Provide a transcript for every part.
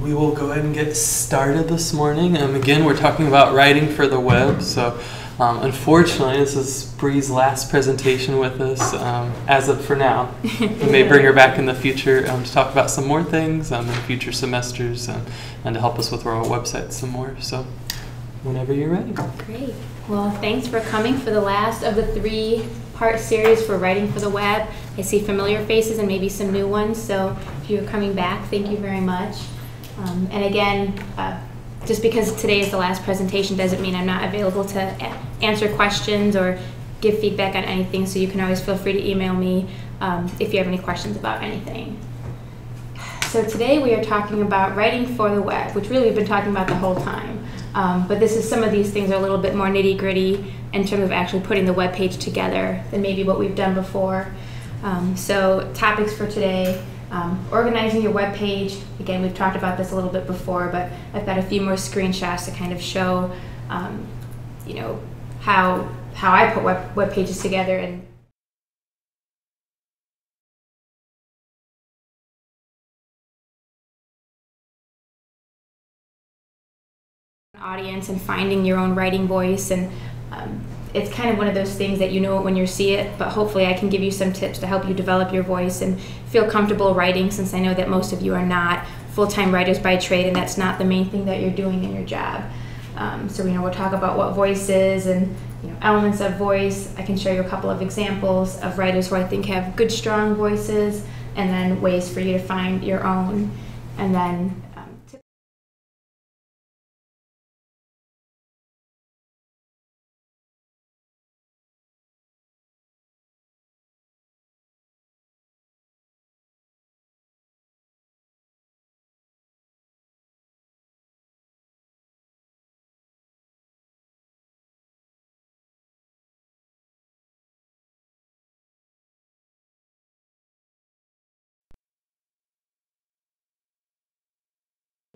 we will go ahead and get started this morning. Again, we're talking about writing for the web. So unfortunately, this is Bree's last presentation with us as of for now. We may bring her back in the future to talk about some more things in future semesters and to help us with our website some more. So whenever you're ready. Great. Well, thanks for coming for the last of the 3-part series for writing for the web. I see familiar faces and maybe some new ones, so if you're coming back, thank you very much. And again, just because today is the last presentation doesn't mean I'm not available to answer questions or give feedback on anything, so you can always feel free to email me if you have any questions about anything. So today we are talking about writing for the web, which really we've been talking about the whole time. But some of these things are a little bit more nitty-gritty in terms of actually putting the web page together than maybe what we've done before. So topics for today, organizing your web page. Again, we've talked about this a little bit before, but I've got a few more screenshots to kind of show, how I put web pages together. And audience and finding your own writing voice, and it's kind of one of those things that you know it when you see it, but hopefully I can give you some tips to help you develop your voice and feel comfortable writing, since I know that most of you are not full-time writers by trade, and that's not the main thing that you're doing in your job. So we'll talk about what voice is and elements of voice. I can show you a couple of examples of writers who I think have good, strong voices, and then ways for you to find your own, and then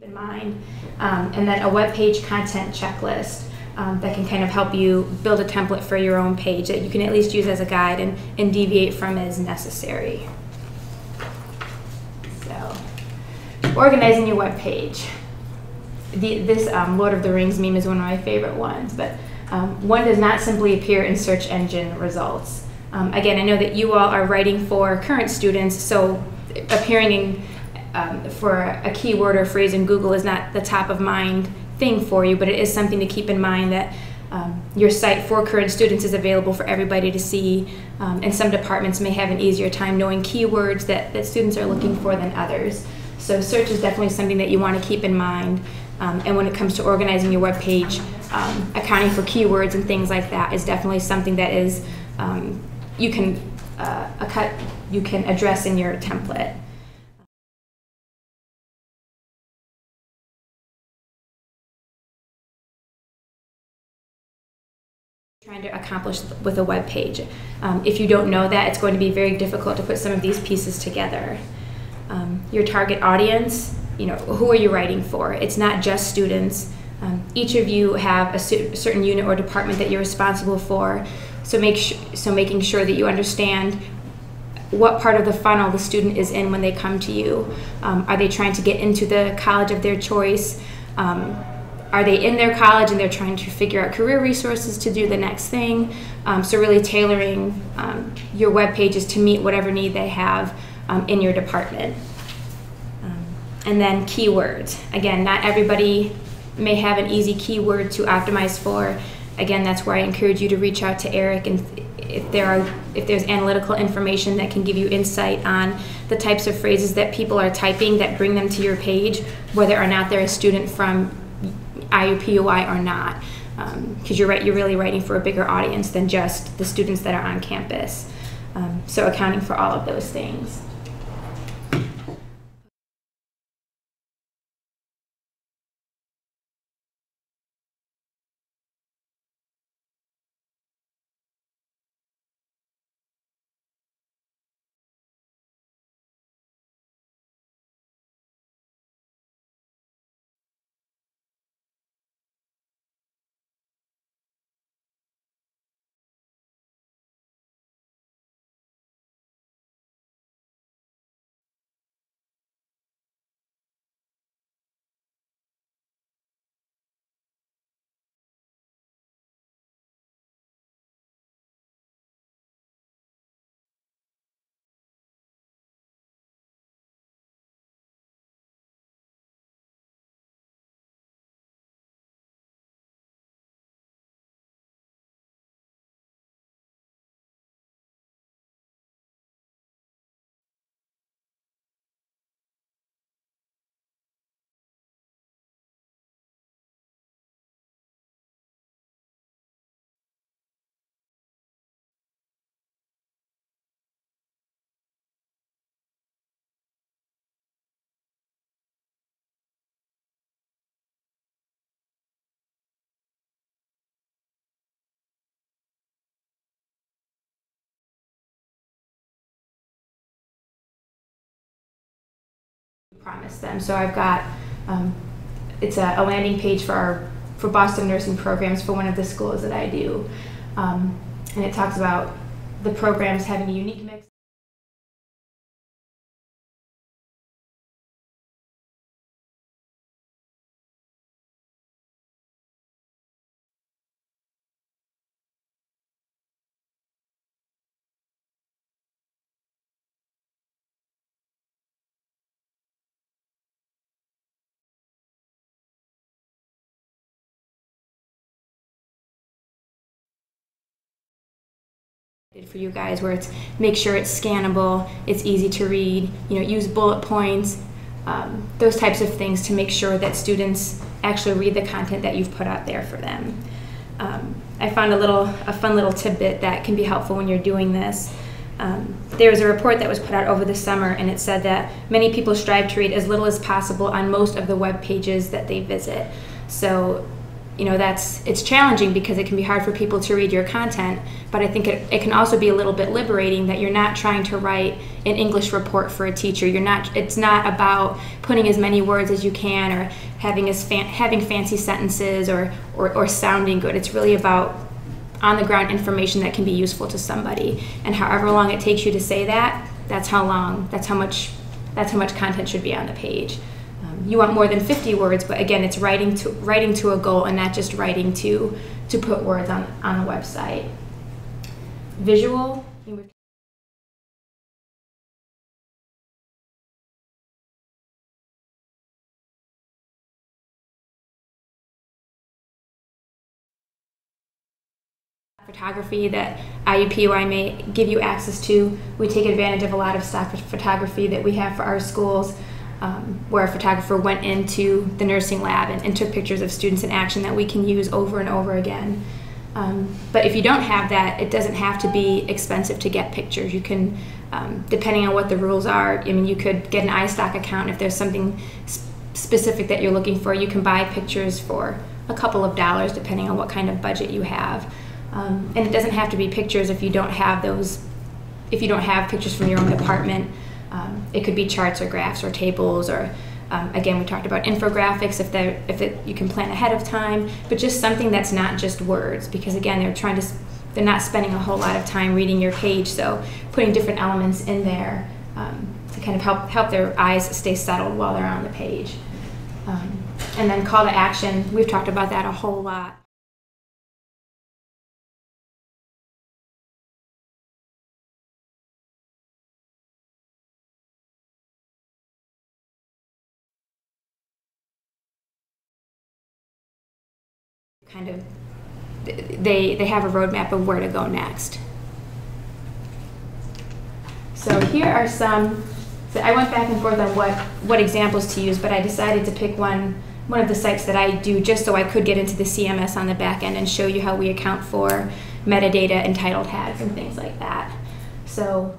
in mind, and then a web page content checklist that can kind of help you build a template for your own page that you can at least use as a guide and deviate from as necessary. So, organizing your web page. This Lord of the Rings meme is one of my favorite ones, but one does not simply appear in search engine results. Again, I know that you all are writing for current students, so appearing in for a keyword or phrase in Google is not the top of mind thing for you, but it is something to keep in mind that your site for current students is available for everybody to see, and some departments may have an easier time knowing keywords that students are looking for than others. So search is definitely something that you want to keep in mind, and when it comes to organizing your web page, accounting for keywords and things like that is definitely something that is you can address in your template. Trying to accomplish with a web page. If you don't know that, it's going to be very difficult to put some of these pieces together. Your target audience, who are you writing for? It's not just students. Each of you have a certain unit or department that you're responsible for, so making sure that you understand what part of the funnel the student is in when they come to you. Are they trying to get into the college of their choice? Are they in their college and they're trying to figure out career resources to do the next thing? So really tailoring your web pages to meet whatever need they have in your department. And then keywords. Again, not everybody may have an easy keyword to optimize for. Again, that's where I encourage you to reach out to Eric, and if there's analytical information that can give you insight on the types of phrases that people are typing that bring them to your page, whether or not they're a student from IUPUI or not, because you're really writing for a bigger audience than just the students that are on campus. So accounting for all of those things. promise them. So I've got it's a landing page for Boston nursing programs for one of the schools that I do, and it talks about the programs having a unique mix. For you guys, where it's make sure it's scannable, it's easy to read, use bullet points, those types of things to make sure that students actually read the content that you've put out there for them. I found a fun little tidbit that can be helpful when you're doing this. There was a report that was put out over the summer, and it said that many people strive to read as little as possible on most of the web pages that they visit. So it's challenging because it can be hard for people to read your content, but I think it can also be a little bit liberating that you're not trying to write an English report for a teacher. It's not about putting as many words as you can or having fancy sentences or sounding good. It's really about on the ground information that can be useful to somebody. And however long it takes you to say that, that's how much content should be on the page. You want more than 50 words, but again, it's writing to a goal and not just writing to put words on a website. Visual. Photography that IUPUI may give you access to. We take advantage of a lot of stock photography that we have for our schools. Where a photographer went into the nursing lab and took pictures of students in action that we can use over and over again. But if you don't have that, it doesn't have to be expensive to get pictures. You can, depending on what the rules are, you could get an iStock account. If there's something specific that you're looking for, you can buy pictures for a couple of dollars depending on what kind of budget you have. And it doesn't have to be pictures if you don't have pictures from your own department. It could be charts or graphs or tables, or again, we talked about infographics you can plan ahead of time, but just something that's not just words, because again, they're not spending a whole lot of time reading your page, so putting different elements in there to kind of help their eyes stay settled while they're on the page. And then call to action, we've talked about that a whole lot. Kind of, they have a roadmap of where to go next. So here are some. So I went back and forth on what examples to use, but I decided to pick one of the sites that I do just so I could get into the CMS on the back end and show you how we account for metadata and title tags and things like that. So.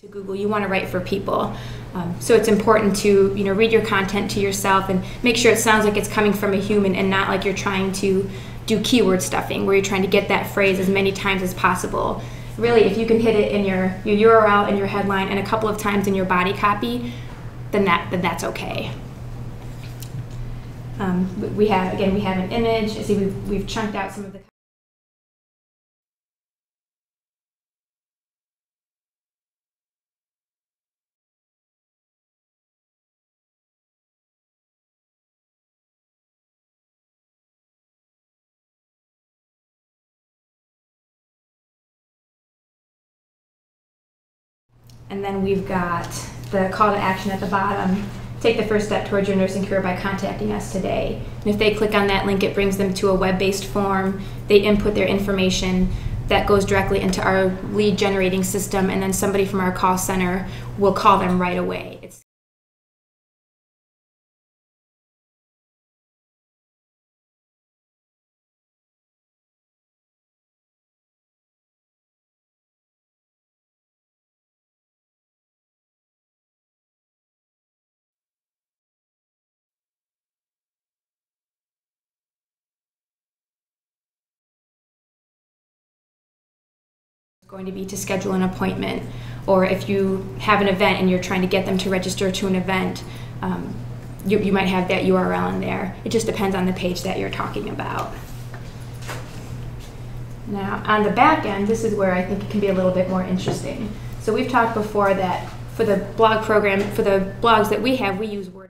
To Google, you want to write for people. So it's important to read your content to yourself and make sure it sounds like it's coming from a human and not like you're trying to do keyword stuffing where you're trying to get that phrase as many times as possible. Really, if you can hit it in your URL and your headline and a couple of times in your body copy, then that's okay. We have an image. See, we've chunked out some of the And then we've got the call to action at the bottom. Take the first step towards your nursing career by contacting us today. And if they click on that link, it brings them to a web-based form. They input their information. That goes directly into our lead generating system, and then somebody from our call center will call them right away. It's going to be to schedule an appointment, or if you have an event and you're trying to get them to register to an event, you might have that URL in there. It just depends on the page that you're talking about. Now, on the back end, this is where I think it can be a little bit more interesting. So we've talked before that for the blog program, for the blogs that we have, we use Word.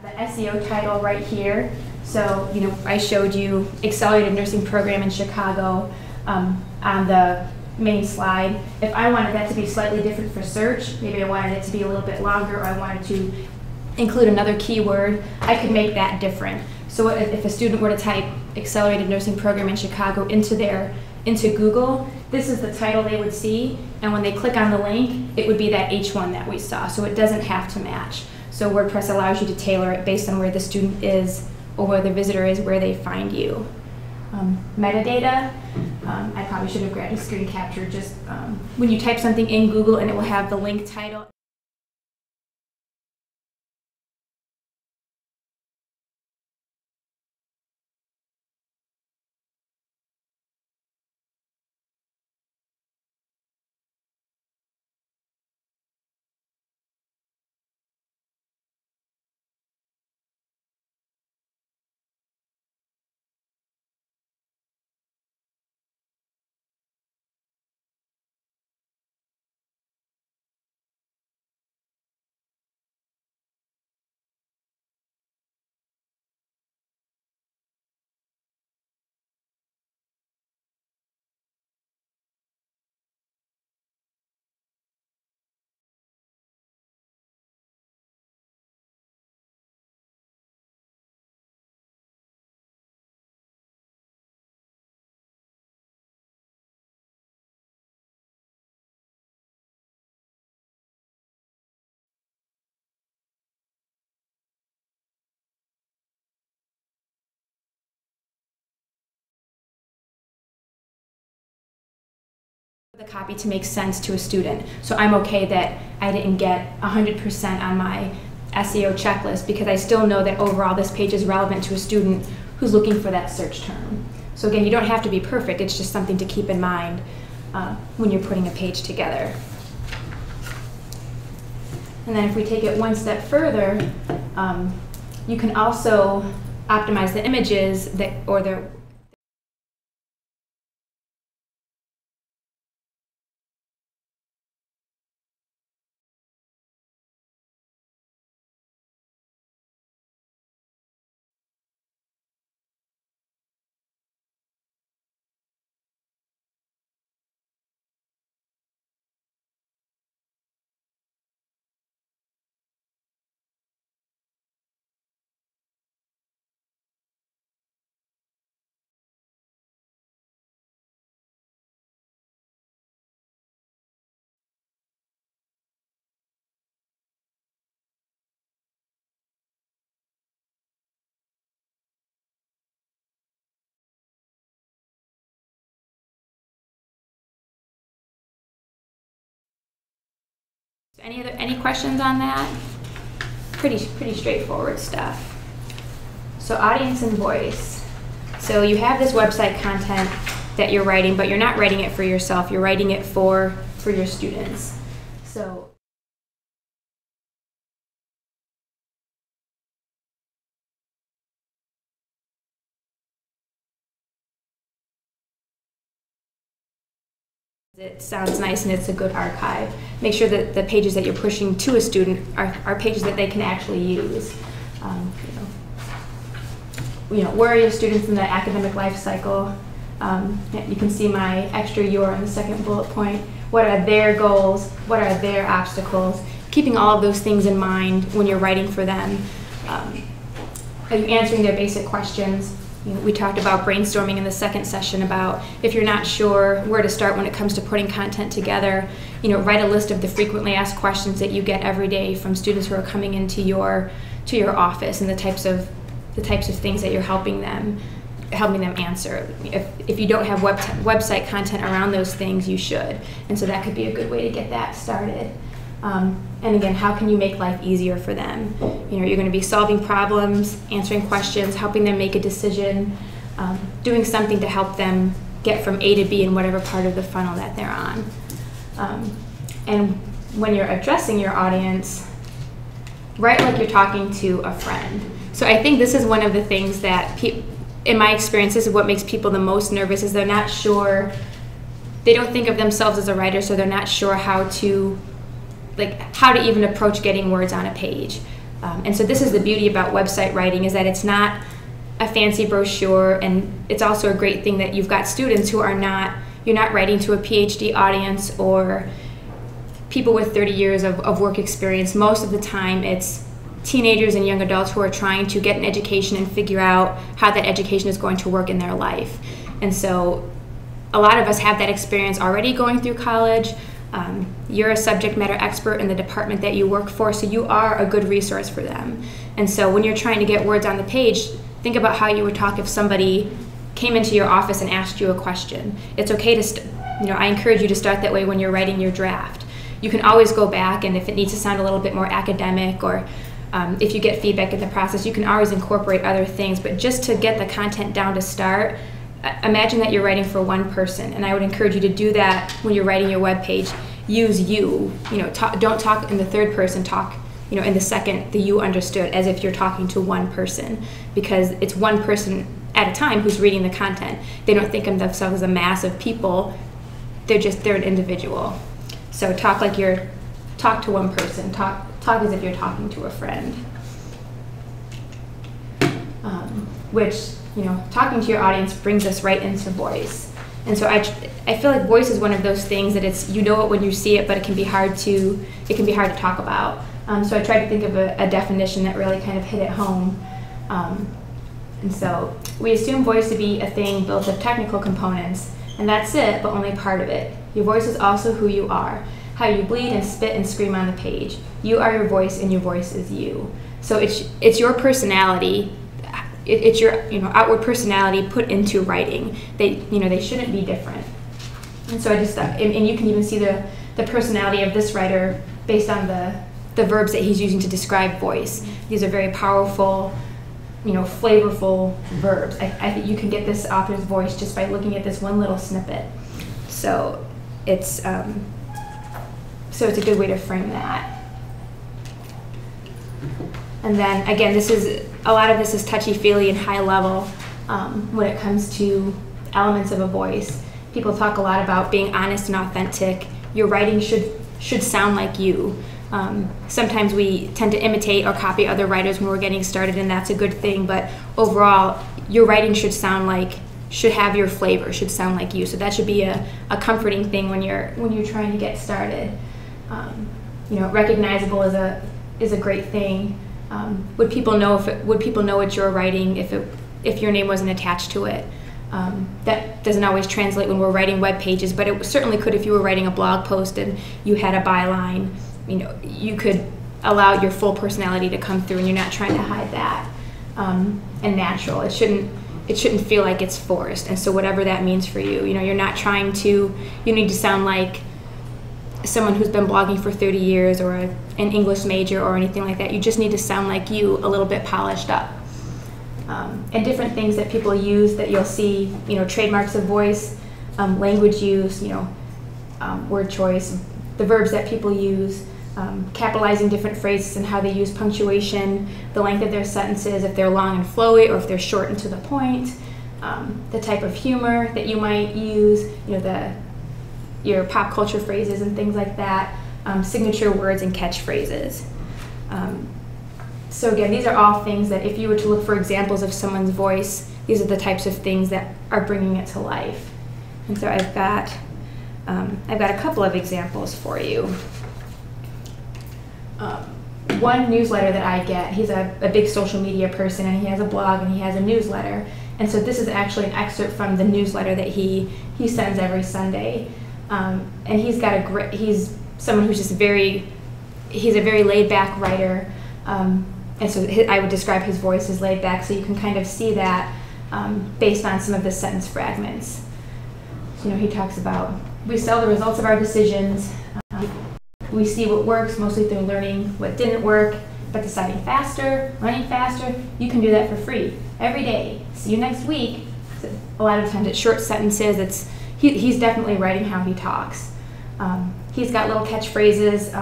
The SEO title right here. So, I showed you Accelerated Nursing Program in Chicago on the main slide. If I wanted that to be slightly different for search, maybe I wanted it to be a little bit longer, or I wanted to include another keyword, I could make that different. So if a student were to type Accelerated Nursing Program in Chicago into Google, this is the title they would see, and when they click on the link, it would be that H1 that we saw, so it doesn't have to match. So WordPress allows you to tailor it based on where the student is or where the visitor is, where they find you. Metadata, I probably should have grabbed a screen capture. Just when you type something in Google, and it will have the link title. The copy to make sense to a student. So I'm okay that I didn't get 100% on my SEO checklist, because I still know that overall this page is relevant to a student who's looking for that search term. So again, you don't have to be perfect, it's just something to keep in mind when you're putting a page together. And then if we take it one step further, you can also optimize the images or the Any questions on that? Pretty straightforward stuff. So audience and voice. So you have this website content that you're writing, but you're not writing it for yourself. You're writing it for your students. So It sounds nice and it's a good archive. Make sure that the pages that you're pushing to a student are pages that they can actually use. Where are your students in the academic life cycle? You can see my extra "your" in the second bullet point. What are their goals? What are their obstacles? Keeping all of those things in mind when you're writing for them. Are you answering their basic questions? We talked about brainstorming in the second session about if you're not sure where to start when it comes to putting content together, write a list of the frequently asked questions that you get every day from students who are coming into your office, and the types of things that you're helping them answer. If you don't have website content around those things, you should, and so that could be a good way to get that started. And again, how can you make life easier for them? You're going to be solving problems, answering questions, helping them make a decision, doing something to help them get from A to B in whatever part of the funnel that they're on. And when you're addressing your audience, write like you're talking to a friend. So I think this is one of the things that, in my experience, this is what makes people the most nervous, is they're not sure, they don't think of themselves as a writer, so they're not sure how to even approach getting words on a page. And so this is the beauty about website writing, is that it's not a fancy brochure, and it's also a great thing that you've got students who you're not writing to a PhD audience or people with 30 years of work experience. Most of the time it's teenagers and young adults who are trying to get an education and figure out how that education is going to work in their life. And so a lot of us have that experience already going through college. You're a subject matter expert in the department that you work for, so you are a good resource for them. And so when you're trying to get words on the page, think about how you would talk if somebody came into your office and asked you a question. It's okay to, I encourage you to start that way when you're writing your draft. You can always go back, and if it needs to sound a little bit more academic, or if you get feedback in the process, you can always incorporate other things. But just to get the content down to start, imagine that you're writing for one person, and I would encourage you to do that when you're writing your web page. Use you. Don't talk in the third person. Talk, in the second, the you understood, as if you're talking to one person, because it's one person at a time who's reading the content. They don't think of themselves as a mass of people. They're an individual. So talk to one person. Talk as if you're talking to a friend. Talking to your audience brings us right into voice. And so I feel like voice is one of those things that it's, it when you see it, but it can be hard to talk about. So I tried to think of a definition that really kind of hit it home. And so we assume voice to be a thing built of technical components, and that's it, but only part of it. Your voice is also who you are, how you bleed and spit and scream on the page. You are your voice, and your voice is you. So it's your personality. It's your outward personality put into writing. They shouldn't be different. And so I just thought, and you can even see the personality of this writer based on the verbs that he's using to describe voice. These are very powerful, flavorful verbs. I think you can get this author's voice just by looking at this one little snippet. So it's a good way to frame that. And then again, a lot of this is touchy-feely and high level when it comes to elements of a voice. People talk a lot about being honest and authentic. Your writing should sound like you. Sometimes we tend to imitate or copy other writers when we're getting started, and that's a good thing. But overall, your writing should have your flavor, should sound like you. So that should be a comforting thing when you're trying to get started. Recognizable is a great thing. Would people know it's your writing if your name wasn't attached to it? That doesn't always translate when we're writing web pages, but it certainly could if you were writing a blog post and you had a byline. You could allow your full personality to come through, and you're not trying to hide that. And natural. It shouldn't feel like it's forced. And so whatever that means for you, you're not trying to. You need to sound like someone who's been blogging for 30 years or an English major or anything like that. You just need to sound like you, a little bit polished up. And different things that people use that you'll see, trademarks of voice, language use, word choice, the verbs that people use, capitalizing different phrases and how they use punctuation, the length of their sentences, if they're long and flowy or if they're short and to the point, the type of humor that you might use, your pop culture phrases and things like that, signature words and catchphrases. So again, these are all things that if you were to look for examples of someone's voice, these are the types of things that are bringing it to life. And so I've got a couple of examples for you. One newsletter that I get, he's a big social media person, and he has a blog and he has a newsletter. And so this is actually an excerpt from the newsletter that he sends every Sunday. And he's someone who's just he's a very laid back writer. And so I would describe his voice as laid back, so you can kind of see that based on some of the sentence fragments. So, he talks about, we sell the results of our decisions. We see what works, mostly through learning what didn't work, but deciding faster, learning faster, you can do that for free every day. See you next week. So a lot of times it's short sentences. He's definitely writing how he talks. He's got little catchphrases.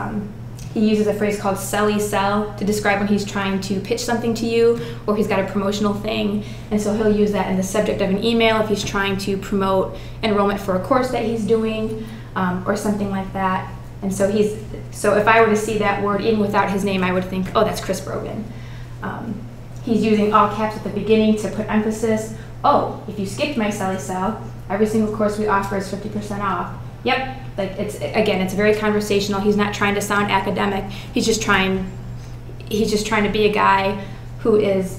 He uses a phrase called selly sell to describe when he's trying to pitch something to you, or he's got a promotional thing. And so he'll use that in the subject of an email if he's trying to promote enrollment for a course that he's doing, or something like that. And so if I were to see that word even without his name, I would think, oh, that's Chris Brogan. He's using all caps at the beginning to put emphasis. Oh, if you skipped my selly sell, every single course we offer is 50% off. Yep, like it's very conversational. He's not trying to sound academic. He's just trying to be a guy who is,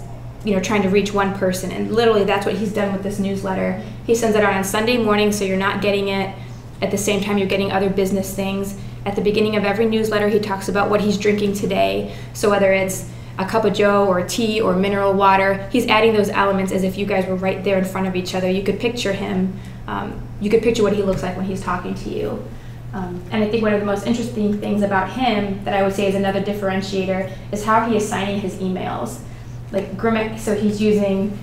trying to reach one person. And literally that's what he's done with this newsletter. He sends it out on Sunday morning, so you're not getting it at the same time you're getting other business things. At the beginning of every newsletter, he talks about what he's drinking today. So whether it's a cup of joe or tea or mineral water, he's adding those elements as if you guys were right there in front of each other. You could picture him. You could picture what he looks like when he's talking to you. And I think one of the most interesting things about him that I would say is another differentiator is how he is signing his emails. So he's using,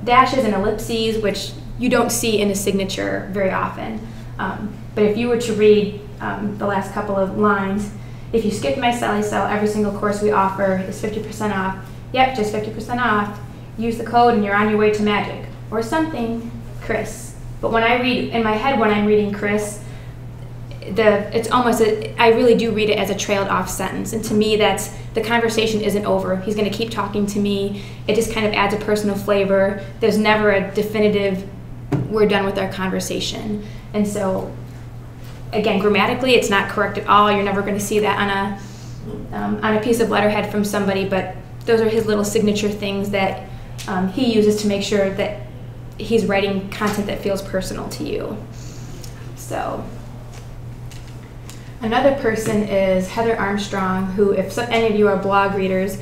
dashes and ellipses, which you don't see in a signature very often. But if you were to read the last couple of lines, if you skip my selly sell, every single course we offer is 50% off. Yep, just 50% off. Use the code and you're on your way to magic. Or something, Chris. But when I read, in my head when I'm reading Chris, I really do read it as a trailed off sentence. And to me, that's, the conversation isn't over. He's gonna keep talking to me. It just kind of adds a personal flavor. There's never a definitive, we're done with our conversation. And so, again, grammatically, it's not correct at all. You're never gonna see that on a piece of letterhead from somebody, but those are his little signature things that he uses to make sure that he's writing content that feels personal to you. So, another person is Heather Armstrong, who, if any of you are blog readers,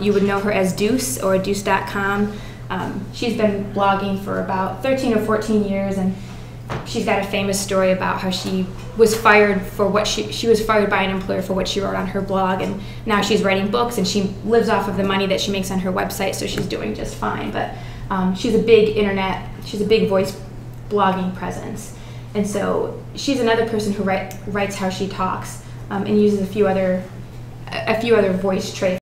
you would know her as Deuce or Deuce.com. She's been blogging for about 13 or 14 years, and she's got a famous story about how she was fired for what she was fired by an employer for what she wrote on her blog, and now she's writing books and she lives off of the money that she makes on her website, so she's doing just fine. But she's a big voice blogging presence. And so she's another person who writes how she talks, and uses a few other voice traits.